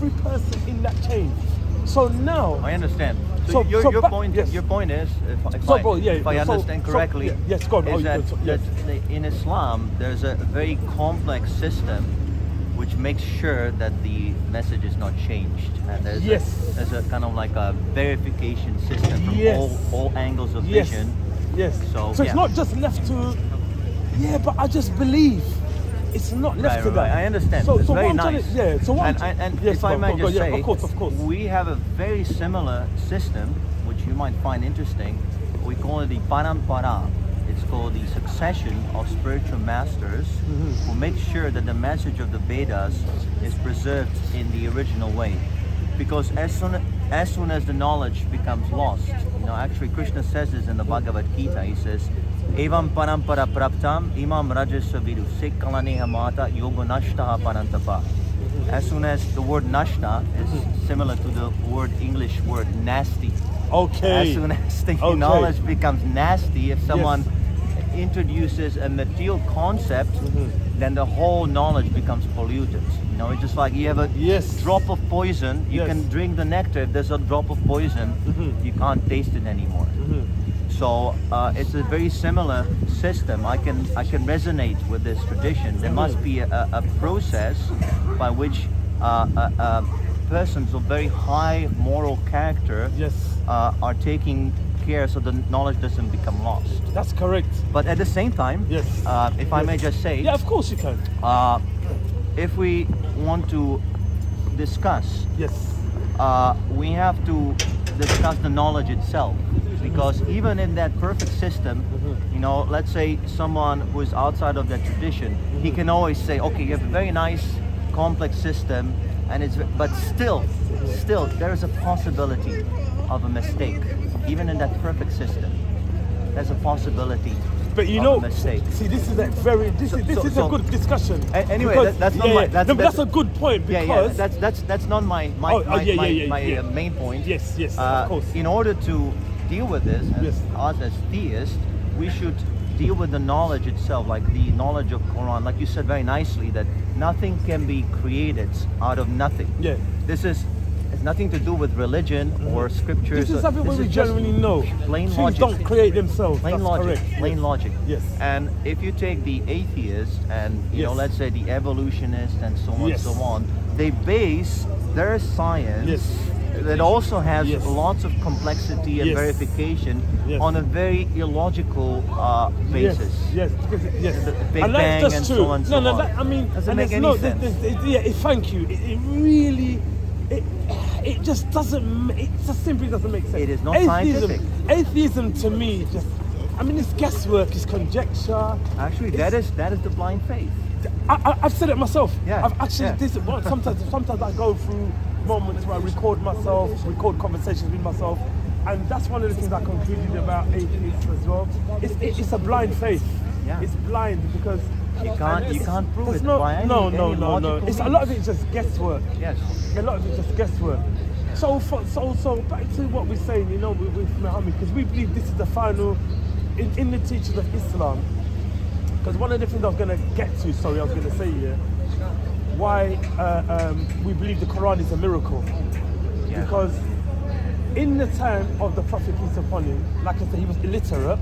every person in that chain. So now I understand. So your point is, if I understand correctly, yes, go on. is that in Islam there's a very complex system which makes sure that the message is not changed, and there's a kind of like a verification system from all angles of vision. Yes. So it's not just left to, but I just believe. It's not left to that. I understand. So, it's very nice. And if I may just say, of course. We have a very similar system, which you might find interesting. We call it the parampara. It's called the succession of spiritual masters who make sure that the message of the Vedas is preserved in the original way. Because as soon as the knowledge becomes lost, actually Krishna says this in the Bhagavad Gita. He says, Evam parampara praptam imam rajasa vidu sekalaneha mata yoga nashtaha parantapa. As soon as the word nashta is similar to the English word nasty. Okay. As soon as the knowledge becomes nasty, if someone introduces a material concept, then the whole knowledge becomes polluted. It's just like you have a drop of poison, you can drink the nectar. If there's a drop of poison, you can't taste it anymore. So it's a very similar system. I can resonate with this tradition. There must be a process by which persons of very high moral character are taking care so the knowledge doesn't become lost. That's correct. But at the same time, if I may just say, of course you can. If we want to discuss, we have to discuss the knowledge itself. Because even in that perfect system, let's say someone who is outside of that tradition, he can always say, okay, you have a very nice, complex system, but still, there is a possibility of a mistake. Even in that perfect system, there's a possibility of a mistake. See, this is a good discussion. Anyway, that's a good point because that's not my main point. Yes, of course. In order to deal with this, us as theists, we should deal with the knowledge itself, like the knowledge of Quran. Like you said very nicely, that nothing can be created out of nothing. This has nothing to do with religion or scriptures. This is something we genuinely know. Plain logic. Don't create themselves. Plain logic. Correct. Plain logic. Yes. And if you take the atheists and let's say the evolutionists and so on and so on, they base their science that also has lots of complexity and verification on a very illogical basis. The Big Bang and so on and so on. I mean, doesn't make any sense. Thank you. It really, it just doesn't. It just simply doesn't make sense. It is not scientific. Atheism to me it's guesswork, it's conjecture. Actually, that is the blind faith. I've said it myself. I've actually sometimes I go through moments where I record conversations with myself, and that's one of the things I concluded about atheists as well. It's a blind faith. It's blind because you can't prove it by any no. It's a lot of it is just guesswork. Yes. A lot of it is just guesswork. So back to what we're saying, with Muhammad, because we believe this is the final in the teachings of Islam. Because one of the things I was going to say here, why we believe the Quran is a miracle. Because in the time of the Prophet, peace upon him, like I said, he was illiterate.